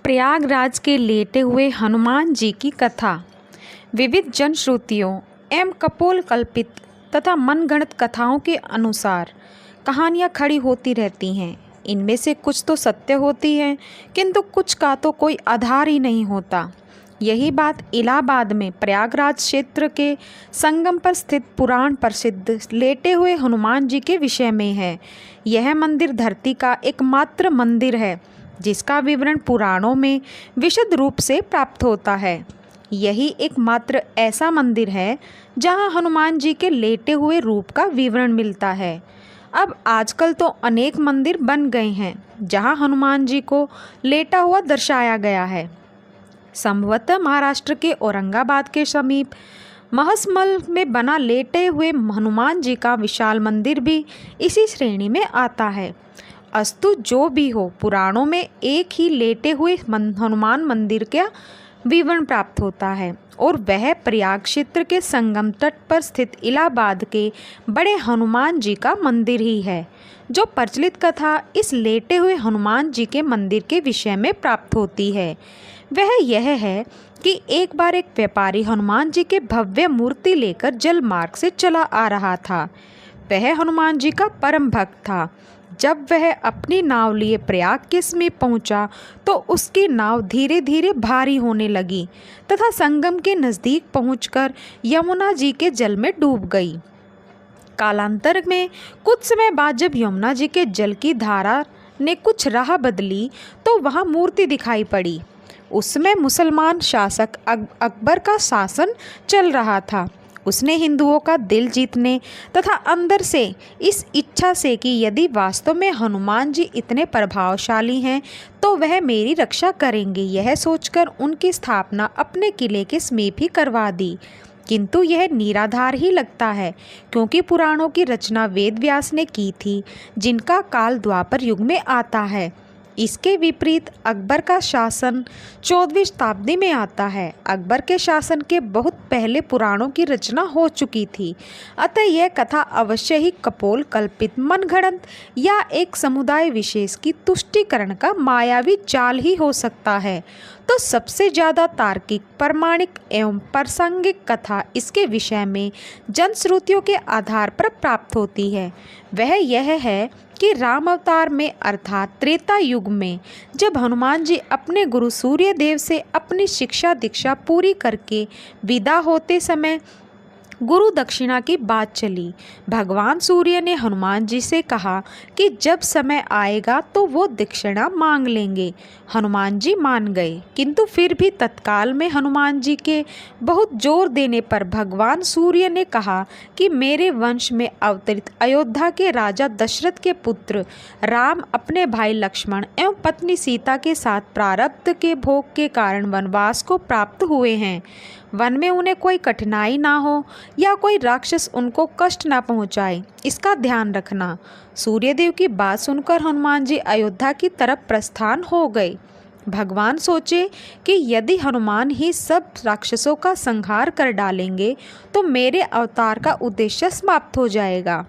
प्रयागराज के लेटे हुए हनुमान जी की कथा विविध जनश्रुतियों एवं कपोल कल्पित तथा मनगढ़ंत कथाओं के अनुसार कहानियाँ खड़ी होती रहती हैं। इनमें से कुछ तो सत्य होती हैं, किंतु कुछ का तो कोई आधार ही नहीं होता। यही बात इलाहाबाद में प्रयागराज क्षेत्र के संगम पर स्थित पुराण प्रसिद्ध लेटे हुए हनुमान जी के विषय में है। यह मंदिर धरती का एकमात्र मंदिर है जिसका विवरण पुराणों में विशद रूप से प्राप्त होता है। यही एकमात्र ऐसा मंदिर है जहां हनुमान जी के लेटे हुए रूप का विवरण मिलता है। अब आजकल तो अनेक मंदिर बन गए हैं जहां हनुमान जी को लेटा हुआ दर्शाया गया है। संभवतः महाराष्ट्र के औरंगाबाद के समीप महसमल में बना लेटे हुए हनुमान जी का विशाल मंदिर भी इसी श्रेणी में आता है। अस्तु जो भी हो, पुराणों में एक ही लेटे हुए हनुमान मंदिर का विवरण प्राप्त होता है और वह प्रयाग क्षेत्र के संगम तट पर स्थित इलाहाबाद के बड़े हनुमान जी का मंदिर ही है। जो प्रचलित कथा इस लेटे हुए हनुमान जी के मंदिर के विषय में प्राप्त होती है वह यह है कि एक बार एक व्यापारी हनुमान जी के भव्य मूर्ति लेकर जल मार्ग से चला आ रहा था। वह हनुमान जी का परम भक्त था। जब वह अपनी नाव लिए प्रयाग के समीप पहुंचा तो उसकी नाव धीरे धीरे भारी होने लगी तथा संगम के नज़दीक पहुंचकर यमुना जी के जल में डूब गई। कालांतर में कुछ समय बाद जब यमुना जी के जल की धारा ने कुछ राह बदली तो वहां मूर्ति दिखाई पड़ी। उसमें मुसलमान शासक अकबर का शासन चल रहा था। उसने हिंदुओं का दिल जीतने तथा अंदर से इस इच्छा से कि यदि वास्तव में हनुमान जी इतने प्रभावशाली हैं तो वह मेरी रक्षा करेंगे, यह सोचकर उनकी स्थापना अपने किले के समीप ही करवा दी। किंतु यह निराधार ही लगता है, क्योंकि पुराणों की रचना वेद व्यास ने की थी जिनका काल द्वापर युग में आता है। इसके विपरीत अकबर का शासन 14वीं शताब्दी में आता है। अकबर के शासन के बहुत पहले पुराणों की रचना हो चुकी थी, अतः यह कथा अवश्य ही कपोल कल्पित मनगढ़ंत या एक समुदाय विशेष की तुष्टिकरण का मायावी जाल ही हो सकता है। तो सबसे ज़्यादा तार्किक, प्रमाणिक एवं प्रासंगिक कथा इसके विषय में जनश्रुतियों के आधार पर प्राप्त होती है। वह यह है कि राम अवतार में अर्थात त्रेता युग में जब हनुमान जी अपने गुरु सूर्य देव से अपनी शिक्षा दीक्षा पूरी करके विदा होते समय गुरु दक्षिणा की बात चली। भगवान सूर्य ने हनुमान जी से कहा कि जब समय आएगा तो वो दक्षिणा मांग लेंगे। हनुमान जी मान गए, किंतु फिर भी तत्काल में हनुमान जी के बहुत जोर देने पर भगवान सूर्य ने कहा कि मेरे वंश में अवतरित अयोध्या के राजा दशरथ के पुत्र राम अपने भाई लक्ष्मण एवं पत्नी सीता के साथ प्रारब्ध के भोग के कारण वनवास को प्राप्त हुए हैं। वन में उन्हें कोई कठिनाई ना हो या कोई राक्षस उनको कष्ट ना पहुंचाए, इसका ध्यान रखना। सूर्यदेव की बात सुनकर हनुमान जी अयोध्या की तरफ प्रस्थान हो गए। भगवान सोचे कि यदि हनुमान ही सब राक्षसों का संहार कर डालेंगे तो मेरे अवतार का उद्देश्य समाप्त हो जाएगा।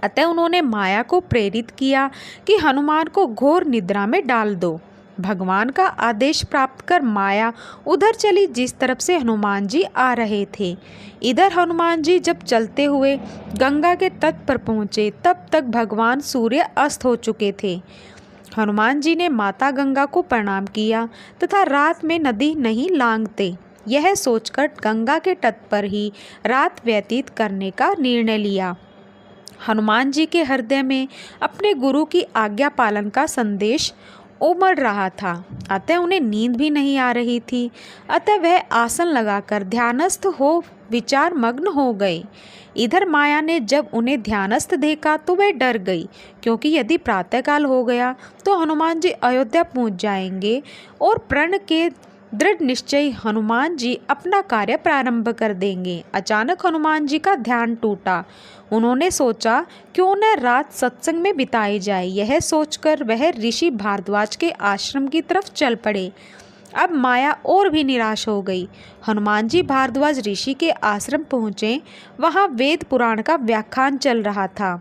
अतः उन्होंने माया को प्रेरित किया कि हनुमान को घोर निद्रा में डाल दो। भगवान का आदेश प्राप्त कर माया उधर चली जिस तरफ से हनुमान जी आ रहे थे। इधर हनुमान जी जब चलते हुए गंगा के तट पर पहुँचे तब तक भगवान सूर्य अस्त हो चुके थे। हनुमान जी ने माता गंगा को प्रणाम किया तथा रात में नदी नहीं लांघते, यह सोचकर गंगा के तट पर ही रात व्यतीत करने का निर्णय लिया। हनुमान जी के हृदय में अपने गुरु की आज्ञा पालन का संदेश उमड़ रहा था, अतः उन्हें नींद भी नहीं आ रही थी। अतः वह आसन लगाकर ध्यानस्थ हो विचार मग्न हो गए। इधर माया ने जब उन्हें ध्यानस्थ देखा तो वह डर गई, क्योंकि यदि प्रातःकाल हो गया तो हनुमान जी अयोध्या पहुंच जाएंगे और प्रण के दृढ़ निश्चय हनुमान जी अपना कार्य प्रारंभ कर देंगे। अचानक हनुमान जी का ध्यान टूटा। उन्होंने सोचा क्यों न रात सत्संग में बिताई जाए। यह सोचकर वह ऋषि भारद्वाज के आश्रम की तरफ चल पड़े। अब माया और भी निराश हो गई। हनुमान जी भारद्वाज ऋषि के आश्रम पहुँचे। वहाँ वेद पुराण का व्याख्यान चल रहा था।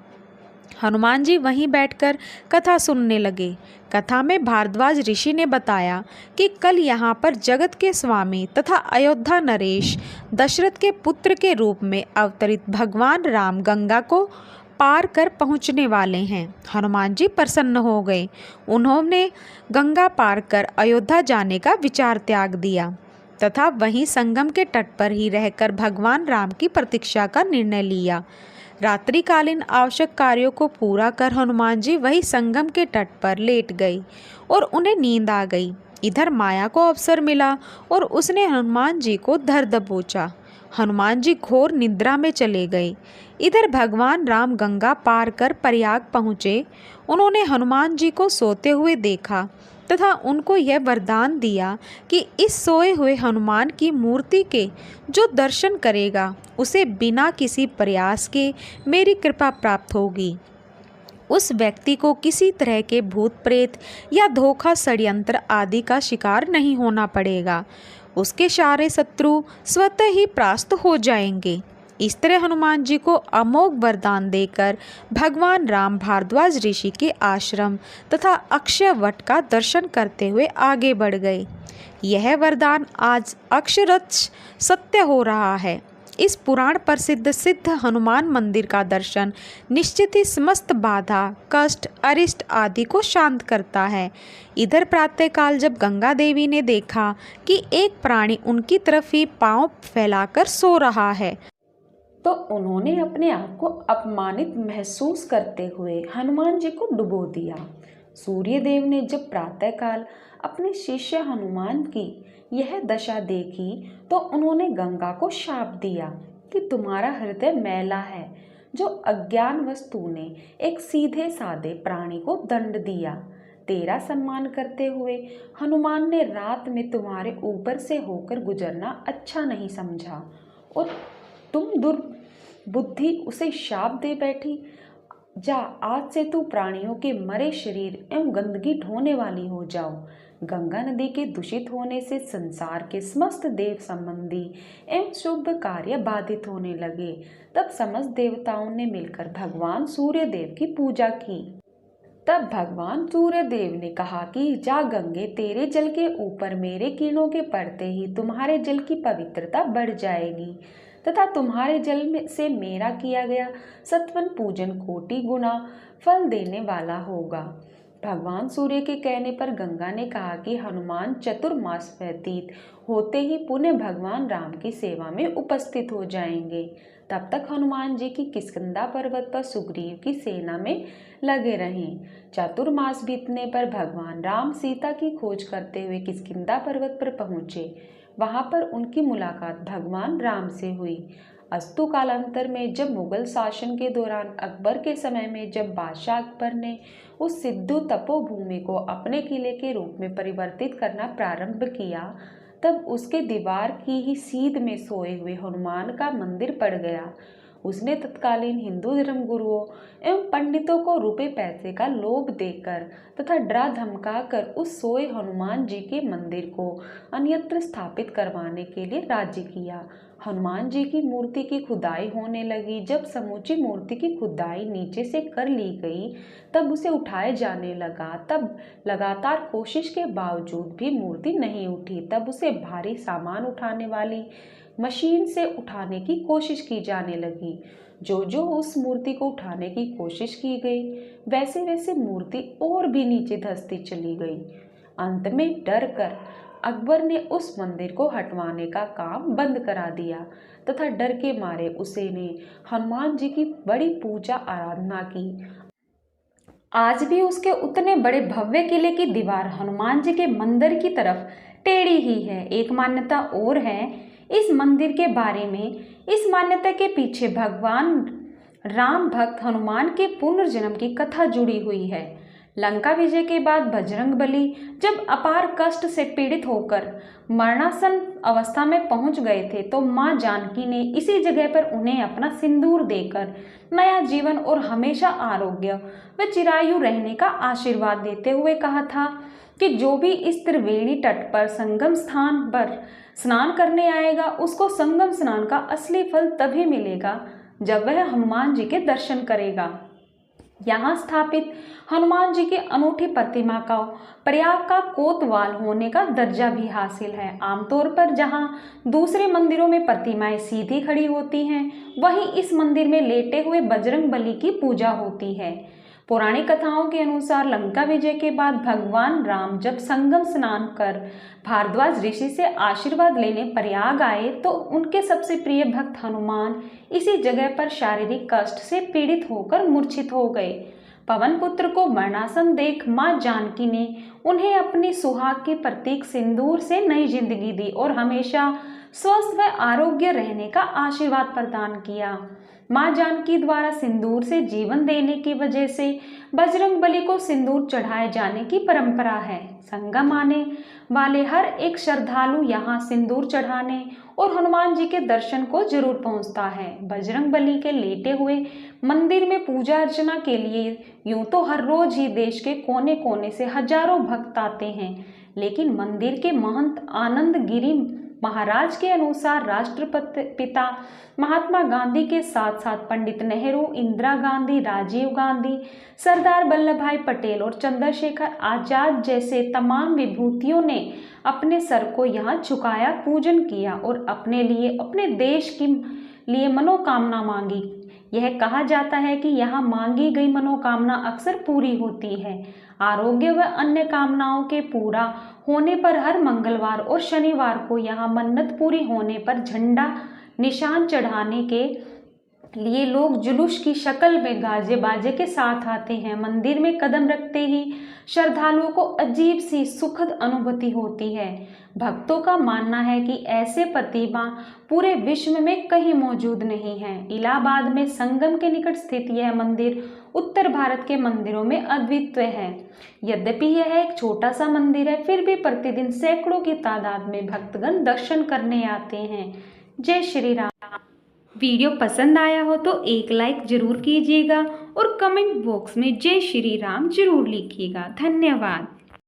हनुमान जी वहीं बैठकर कथा सुनने लगे। कथा में भारद्वाज ऋषि ने बताया कि कल यहाँ पर जगत के स्वामी तथा अयोध्या नरेश दशरथ के पुत्र के रूप में अवतरित भगवान राम गंगा को पार कर पहुँचने वाले हैं। हनुमान जी प्रसन्न हो गए। उन्होंने गंगा पार कर अयोध्या जाने का विचार त्याग दिया तथा वहीं संगम के तट पर ही रहकर भगवान राम की प्रतीक्षा का निर्णय लिया। रात्रिकालीन आवश्यक कार्यों को पूरा कर हनुमान जी वही संगम के तट पर लेट गए और उन्हें नींद आ गई। इधर माया को अवसर मिला और उसने हनुमान जी को धर दबोचा। हनुमान जी घोर निद्रा में चले गए। इधर भगवान राम गंगा पार कर प्रयाग पहुँचे। उन्होंने हनुमान जी को सोते हुए देखा तथा उनको यह वरदान दिया कि इस सोए हुए हनुमान की मूर्ति के जो दर्शन करेगा उसे बिना किसी प्रयास के मेरी कृपा प्राप्त होगी। उस व्यक्ति को किसी तरह के भूत प्रेत या धोखा षड्यंत्र आदि का शिकार नहीं होना पड़ेगा। उसके सारे शत्रु स्वतः ही परास्त हो जाएंगे। इस तरह हनुमान जी को अमोघ वरदान देकर भगवान राम भारद्वाज ऋषि के आश्रम तथा अक्षय वट का दर्शन करते हुए आगे बढ़ गए। यह वरदान आज अक्षरश सत्य हो रहा है। इस पुराण प्रसिद्ध सिद्ध हनुमान मंदिर का दर्शन निश्चित ही समस्त बाधा कष्ट अरिष्ट आदि को शांत करता है। इधर प्रातःकाल जब गंगा देवी ने देखा कि एक प्राणी उनकी तरफ ही पांव फैलाकर सो रहा है तो उन्होंने अपने आप को अपमानित महसूस करते हुए हनुमान जी को डुबो दिया। सूर्यदेव ने जब प्रातःकाल अपने शिष्य हनुमान की यह दशा देखी तो उन्होंने गंगा को शाप दिया कि तुम्हारा हृदय मैला है, जो अज्ञानवश तूने एक सीधे साधे प्राणी को दंड दिया। तेरा सम्मान करते हुए हनुमान ने रात में तुम्हारे ऊपर से होकर गुजरना अच्छा नहीं समझा और तुम दुर्बुद्धि उसे शाप दे बैठी। जा, आज से तू प्राणियों के मरे शरीर एवं गंदगी ढोने वाली हो जाओ। गंगा नदी के दूषित होने से संसार के समस्त देव संबंधी एवं शुभ कार्य बाधित होने लगे। तब समस्त देवताओं ने मिलकर भगवान सूर्यदेव की पूजा की। तब भगवान सूर्यदेव ने कहा कि जा गंगे, तेरे जल के ऊपर मेरे किरणों के पड़ते ही तुम्हारे जल की पवित्रता बढ़ जाएगी तथा तुम्हारे जल में से मेरा किया गया सत्वन पूजन कोटि गुना फल देने वाला होगा। भगवान सूर्य के कहने पर गंगा ने कहा कि हनुमान चतुर्मास व्यतीत होते ही पुनः भगवान राम की सेवा में उपस्थित हो जाएंगे। तब तक हनुमान जी की किष्किंधा पर्वत पर सुग्रीव की सेना में लगे रहें। चतुर्मास बीतने पर भगवान राम सीता की खोज करते हुए किष्किंधा पर्वत पर पहुँचे। वहां पर उनकी मुलाकात भगवान राम से हुई। अस्तु कालांतर में जब मुगल शासन के दौरान अकबर के समय में जब बादशाह अकबर ने उस सिद्धू तपोभूमि को अपने किले के रूप में परिवर्तित करना प्रारंभ किया, तब उसके दीवार की ही सीध में सोए हुए हनुमान का मंदिर पड़ गया। उसने तत्कालीन हिंदू धर्म गुरुओं एवं पंडितों को रुपए पैसे का लोभ देकर तथा डरा धमका कर उस सोए हनुमान जी के मंदिर को अन्यत्र स्थापित करवाने के लिए राजी किया। हनुमान जी की मूर्ति की खुदाई होने लगी। जब समूची मूर्ति की खुदाई नीचे से कर ली गई तब उसे उठाए जाने लगा। तब लगातार कोशिश के बावजूद भी मूर्ति नहीं उठी। तब उसे भारी सामान उठाने वाली मशीन से उठाने की कोशिश की जाने लगी। जो जो उस मूर्ति को उठाने की कोशिश की गई वैसे वैसे मूर्ति और भी नीचे धंसती चली गई। अंत में डर कर अकबर ने उस मंदिर को हटवाने का काम बंद करा दिया तथा डर के मारे उसने हनुमान जी की बड़ी पूजा आराधना की। आज भी उसके उतने बड़े भव्य किले की दीवार हनुमान जी के मंदिर की तरफ टेढ़ी ही है। एक मान्यता और है इस मंदिर के बारे में। इस मान्यता के पीछे भगवान राम भक्त हनुमान के पुनर्जन्म की कथा जुड़ी हुई है। लंका विजय के बाद बजरंगबली जब अपार कष्ट से पीड़ित होकर मरणासन अवस्था में पहुंच गए थे तो मां जानकी ने इसी जगह पर उन्हें अपना सिंदूर देकर नया जीवन और हमेशा आरोग्य व चिरायु रहने का आशीर्वाद देते हुए कहा था कि जो भी इस त्रिवेणी तट पर संगम स्थान पर स्नान करने आएगा उसको संगम स्नान का असली फल तभी मिलेगा जब वह हनुमान जी के दर्शन करेगा। यहाँ स्थापित हनुमान जी की अनूठी प्रतिमा का प्रयाग का कोतवाल होने का दर्जा भी हासिल है। आमतौर पर जहाँ दूसरे मंदिरों में प्रतिमाएं सीधी खड़ी होती हैं, वहीं इस मंदिर में लेटे हुए बजरंग बली की पूजा होती है। पौराणिक कथाओं के अनुसार लंका विजय के बाद भगवान राम जब संगम स्नान कर भारद्वाज ऋषि से आशीर्वाद लेने प्रयाग आए तो उनके सबसे प्रिय भक्त हनुमान इसी जगह पर शारीरिक कष्ट से पीड़ित होकर मूर्छित हो गए। पवन पुत्र को मरणासन देख मां जानकी ने उन्हें अपनी सुहाग के प्रतीक सिंदूर से नई जिंदगी दी और हमेशा स्वस्थ व आरोग्य रहने का आशीर्वाद प्रदान किया। मां जानकी द्वारा सिंदूर से जीवन देने की वजह से बजरंग बली को सिंदूर चढ़ाए जाने की परंपरा है। संगम आने वाले हर एक श्रद्धालु यहाँ सिंदूर चढ़ाने और हनुमान जी के दर्शन को जरूर पहुँचता है। बजरंग बली के लेटे हुए मंदिर में पूजा अर्चना के लिए यूं तो हर रोज ही देश के कोने कोने से हजारों भक्त आते हैं, लेकिन मंदिर के महंत आनंद गिरी महाराज के अनुसार राष्ट्रपति पिता महात्मा गांधी के साथ साथ पंडित नेहरू, इंदिरा गांधी, राजीव गांधी, सरदार वल्लभ भाई पटेल और चंद्रशेखर आजाद जैसे तमाम विभूतियों ने अपने सर को यहाँ झुकाया, पूजन किया और अपने लिए, अपने देश के लिए मनोकामना मांगी। यह कहा जाता है कि यहाँ मांगी गई मनोकामना अक्सर पूरी होती है। आरोग्य व अन्य कामनाओं के पूरा होने पर हर मंगलवार और शनिवार को यहाँ मन्नत पूरी होने पर झंडा निशान चढ़ाने के लिए लोग जुलूस की शक्ल में गाजे बाजे के साथ आते हैं। मंदिर में कदम रखते ही श्रद्धालुओं को अजीब सी सुखद अनुभूति होती है। भक्तों का मानना है कि ऐसे प्रतिमा पूरे विश्व में कहीं मौजूद नहीं है। इलाहाबाद में संगम के निकट स्थित यह मंदिर उत्तर भारत के मंदिरों में अद्वितीय है। यद्यपि यह एक छोटा सा मंदिर है, फिर भी प्रतिदिन सैकड़ों की तादाद में भक्तगण दर्शन करने आते हैं। जय श्री राम। वीडियो पसंद आया हो तो एक लाइक जरूर कीजिएगा और कमेंट बॉक्स में जय श्री राम जरूर लिखिएगा। धन्यवाद।